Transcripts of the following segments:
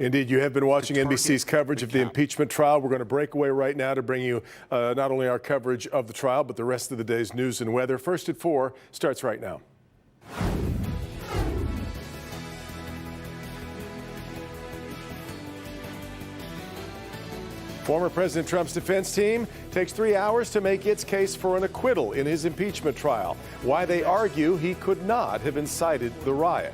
Indeed, you have been watching NBC's coverage of the impeachment trial. We're going to break away right now to bring you not only our coverage of the trial, but the rest of the day's news and weather. First at 4 starts right now. Former President Trump's defense team takes 3 hours to make its case for an acquittal in his impeachment trial. Why they argue he could not have incited the riot.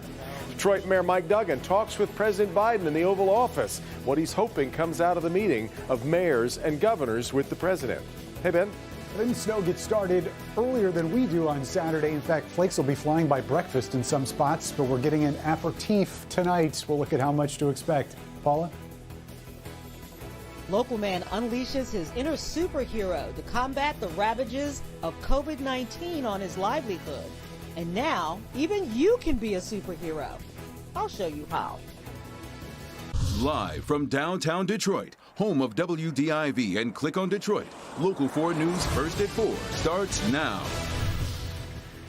Detroit Mayor Mike Duggan talks with President Biden in the Oval Office. What he's hoping comes out of the meeting of mayors and governors with the president. Hey, Ben. The snow gets started earlier than we do on Saturday. In fact, flakes will be flying by breakfast in some spots, but we're getting an aperitif tonight. We'll look at how much to expect. Paula? Local man unleashes his inner superhero to combat the ravages of COVID-19 on his livelihood. And now, even you can be a superhero. I'll show you how. Live from downtown Detroit, home of WDIV and Click on Detroit, Local 4 News First at 4 starts now.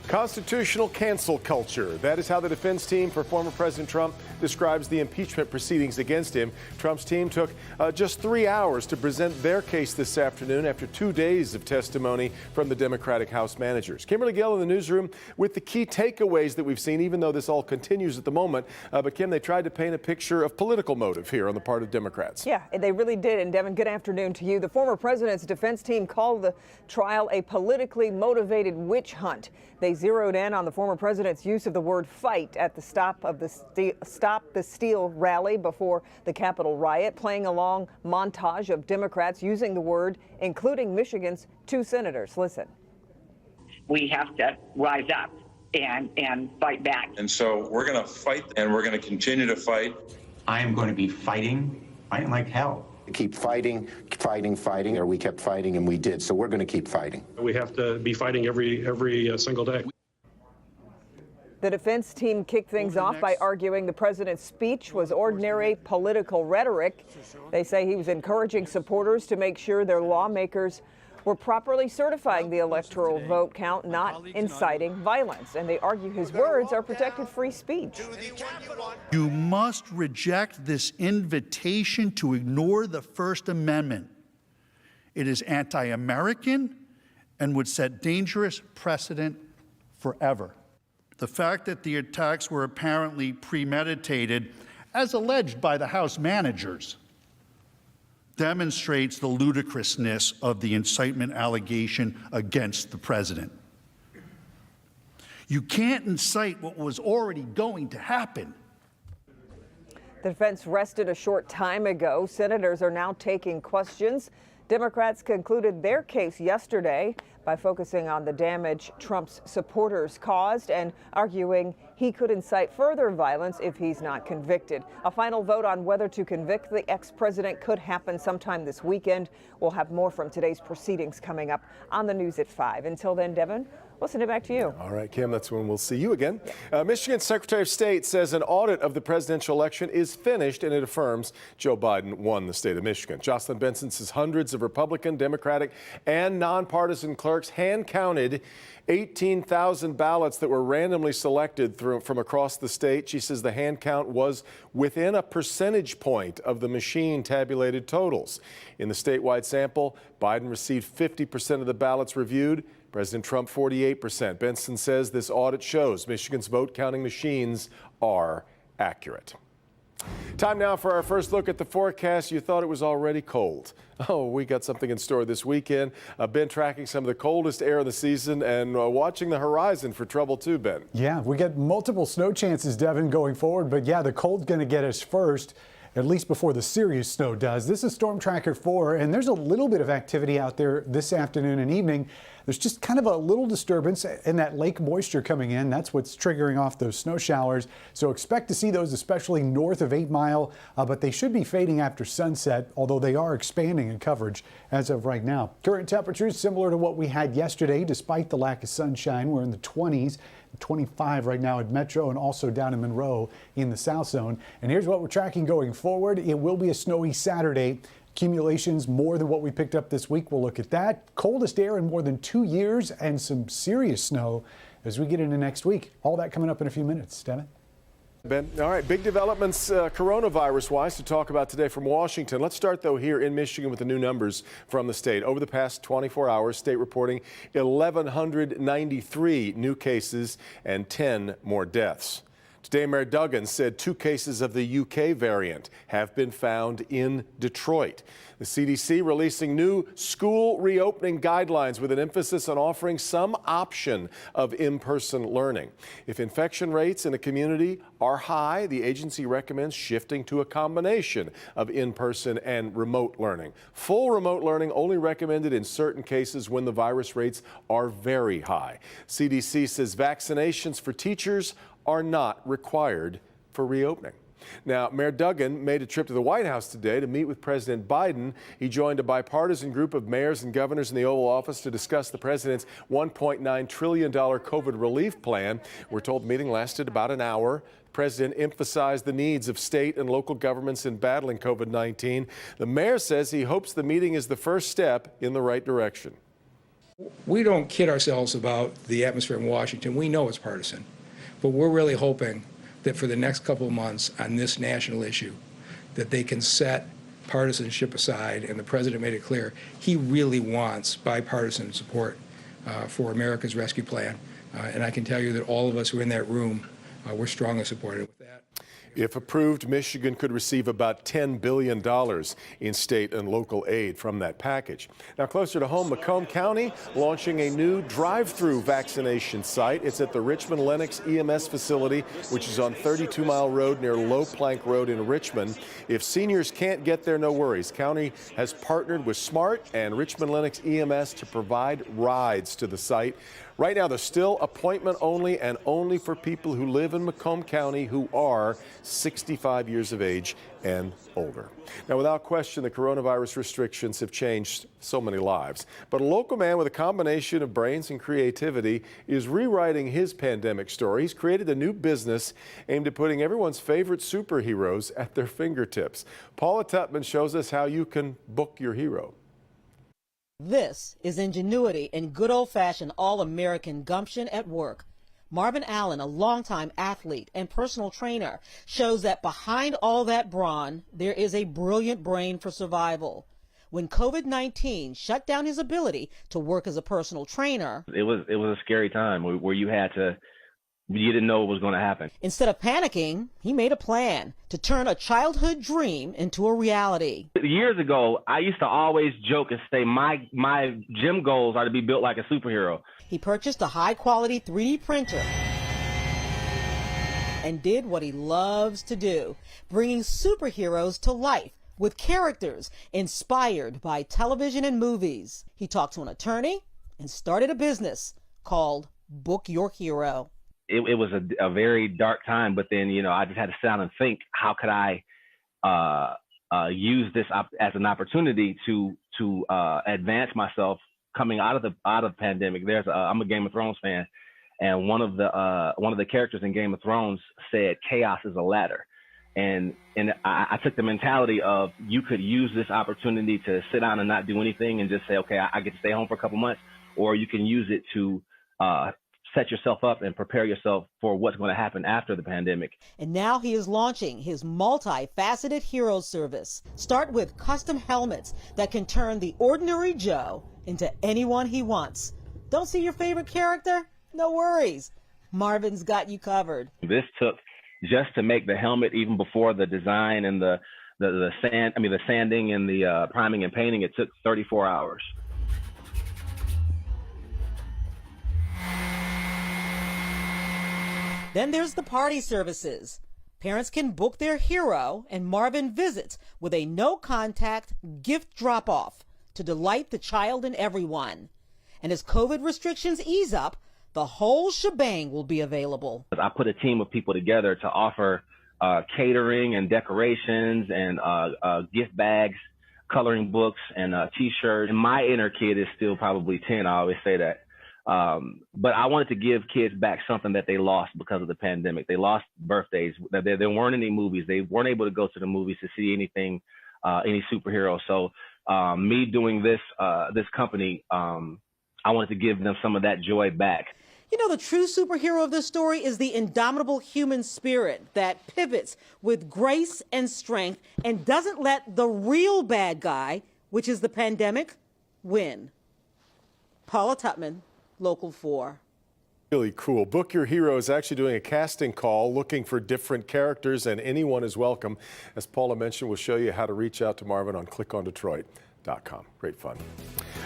Constitutional cancel culture. That is how the defense team for former President Trump describes the impeachment proceedings against him. Trump's team took just 3 hours to present their case this afternoon after 2 days of testimony from the Democratic House managers. Kimberly Gill in the newsroom with the key takeaways that we've seen, even though this all continues at the moment. But Kim, they tried to paint a picture of political motive here on the part of Democrats. Yeah, they really did. And Devin, good afternoon to you. The former president's defense team called the trial a politically motivated witch hunt. They zeroed in on the former president's use of the word fight at the Stop the Steal rally before the Capitol riot, playing a long montage of Democrats using the word, including Michigan's 2 senators. Listen. We have to rise up and fight back. And so we're going to fight, and we're going to continue to fight. I am going to be fighting like hell. Keep fighting, or we kept fighting and we did. So we're going to keep fighting. We have to be fighting every single day. The defense team kicked things off by arguing the president's speech was ordinary political rhetoric. They say he was encouraging supporters to make sure their lawmakers were properly certifying the electoral vote count, not inciting violence. And they argue his words are protected free speech. You must reject this invitation to ignore the First Amendment. It is anti-American and would set dangerous precedent forever. The fact that the attacks were apparently premeditated, as alleged by the House managers, demonstrates the ludicrousness of the incitement allegation against the president. You can't incite what was already going to happen. The defense rested a short time ago. Senators are now taking questions. Democrats concluded their case yesterday by focusing on the damage Trump's supporters caused and arguing he could incite further violence if he's not convicted. A final vote on whether to convict the ex-president could happen sometime this weekend. We'll have more from today's proceedings coming up on the news at 5. Until then, Devin, we'll send it back to you. All right, Kim, that's when we'll see you again. Michigan's Secretary of State says an audit of the presidential election is finished and it affirms Joe Biden won the state of Michigan. Jocelyn Benson says hundreds of Republican, Democratic, and nonpartisan clerks hand-counted 18,000 ballots that were randomly selected from across the state. She says the hand count was within a percentage point of the machine tabulated totals. In the statewide sample, Biden received 50% of the ballots reviewed. President Trump 48%. Benson says this audit shows Michigan's vote counting machines are accurate. Time now for our first look at the forecast. You thought it was already cold. Oh, we got something in store this weekend. Been tracking some of the coldest air of the season and watching the horizon for trouble too, Ben. Yeah, we get multiple snow chances, Devin, going forward. But yeah, the cold's going to get us first, at least before the serious snow does. This is Storm Tracker 4, and there's a little bit of activity out there this afternoon and evening. There's just kind of a little disturbance in that lake moisture coming in. That's what's triggering off those snow showers. So expect to see those, especially north of 8 Mile, but they should be fading after sunset, although they are expanding in coverage as of right now. Current temperatures similar to what we had yesterday, despite the lack of sunshine. We're in the 20s. 25 right now at Metro and also down in Monroe in the South Zone. And here's what we're tracking going forward. It will be a snowy Saturday. Accumulations more than what we picked up this week. We'll look at that. Coldest air in more than 2 years and some serious snow as we get into next week. All that coming up in a few minutes. Devin? Ben, all right, big developments coronavirus-wise to talk about today from Washington. Let's start, though, here in Michigan with the new numbers from the state. Over the past 24 hours, state reporting 1,193 new cases and 10 more deaths. Today, Mayor Duggan said 2 cases of the UK variant have been found in Detroit. The CDC releasing new school reopening guidelines with an emphasis on offering some option of in-person learning. If infection rates in a community are high, the agency recommends shifting to a combination of in-person and remote learning. Full remote learning only recommended in certain cases when the virus rates are very high. CDC says vaccinations for teachers are not required for reopening. Now, Mayor Duggan made a trip to the White House today to meet with President Biden. He joined a bipartisan group of mayors and governors in the Oval Office to discuss the president's $1.9 trillion COVID relief plan. We're told the meeting lasted about an hour. The president emphasized the needs of state and local governments in battling COVID-19. The mayor says he hopes the meeting is the first step in the right direction. We don't kid ourselves about the atmosphere in Washington. We know it's partisan. But we're really hoping that for the next couple of months on this national issue, that they can set partisanship aside, and the president made it clear he really wants bipartisan support for America's rescue plan. And I can tell you that all of us who are in that room, we're strongly supportive with that. If approved, Michigan could receive about $10 billion in state and local aid from that package. Now, closer to home, Macomb County launching a new drive-through vaccination site. It's at the Richmond Lennox EMS facility, which is on 32 Mile Road near Low Plank Road in Richmond. If seniors can't get there, no worries. County has partnered with SMART and Richmond Lennox EMS to provide rides to the site. Right now, they're still appointment only and only for people who live in Macomb County who are 65 years of age and older. Now, without question, the coronavirus restrictions have changed so many lives. But a local man with a combination of brains and creativity is rewriting his pandemic story. He's created a new business aimed at putting everyone's favorite superheroes at their fingertips. Paula Tutman shows us how you can book your hero. This is ingenuity and good old-fashioned all-American gumption at work. Marvin Allen, a longtime athlete and personal trainer, shows that behind all that brawn, there is a brilliant brain for survival. When COVID-19 shut down his ability to work as a personal trainer, it was a scary time where you didn't know what was going to happen. Instead of panicking, he made a plan to turn a childhood dream into a reality. Years ago, I used to always joke and say my gym goals are to be built like a superhero. He purchased a high-quality 3D printer and did what he loves to do, bringing superheroes to life with characters inspired by television and movies. He talked to an attorney and started a business called Book Your Hero. It was a very dark time, but then, I just had to sit down and think, how could I use this as an opportunity to advance myself coming out of the pandemic. I'm a Game of Thrones fan, and one of the characters in Game of Thrones said chaos is a ladder. And I took the mentality of you could use this opportunity to sit down and not do anything and just say, okay, I get to stay home for a couple months, or you can use it to set yourself up and prepare yourself for what's going to happen after the pandemic. And now he is launching his multi-faceted hero service. Start with custom helmets that can turn the ordinary Joe into anyone he wants. Don't see your favorite character? No worries. Marvin's got you covered. This took, just to make the helmet, even before the design and the sanding and the priming and painting, it took 34 hours. Then there's the party services. Parents can book their hero, and Marvin visits with a no-contact gift drop-off to delight the child and everyone. And as COVID restrictions ease up, the whole shebang will be available. I put a team of people together to offer catering and decorations and gift bags, coloring books, and T-shirts. And my inner kid is still probably 10. I always say that. But I wanted to give kids back something that they lost because of the pandemic. They lost birthdays. There weren't any movies. They weren't able to go to the movies to see anything, any superheroes. So me doing this company, I wanted to give them some of that joy back. You know, the true superhero of this story is the indomitable human spirit that pivots with grace and strength and doesn't let the real bad guy, which is the pandemic, win. Paula Tutman, Local 4. Really cool. Book Your Hero is actually doing a casting call looking for different characters, and anyone is welcome. As Paula mentioned, we'll show you how to reach out to Marvin on clickondetroit.com. Great fun.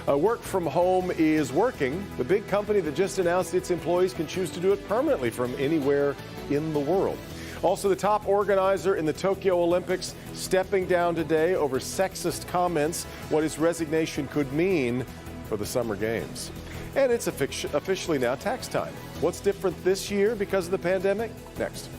Work from home is working. The big company that just announced its employees can choose to do it permanently from anywhere in the world. Also, the top organizer in the Tokyo Olympics stepping down today over sexist comments, what his resignation could mean for the Summer Games. And it's officially now tax time. What's different this year because of the pandemic? Next.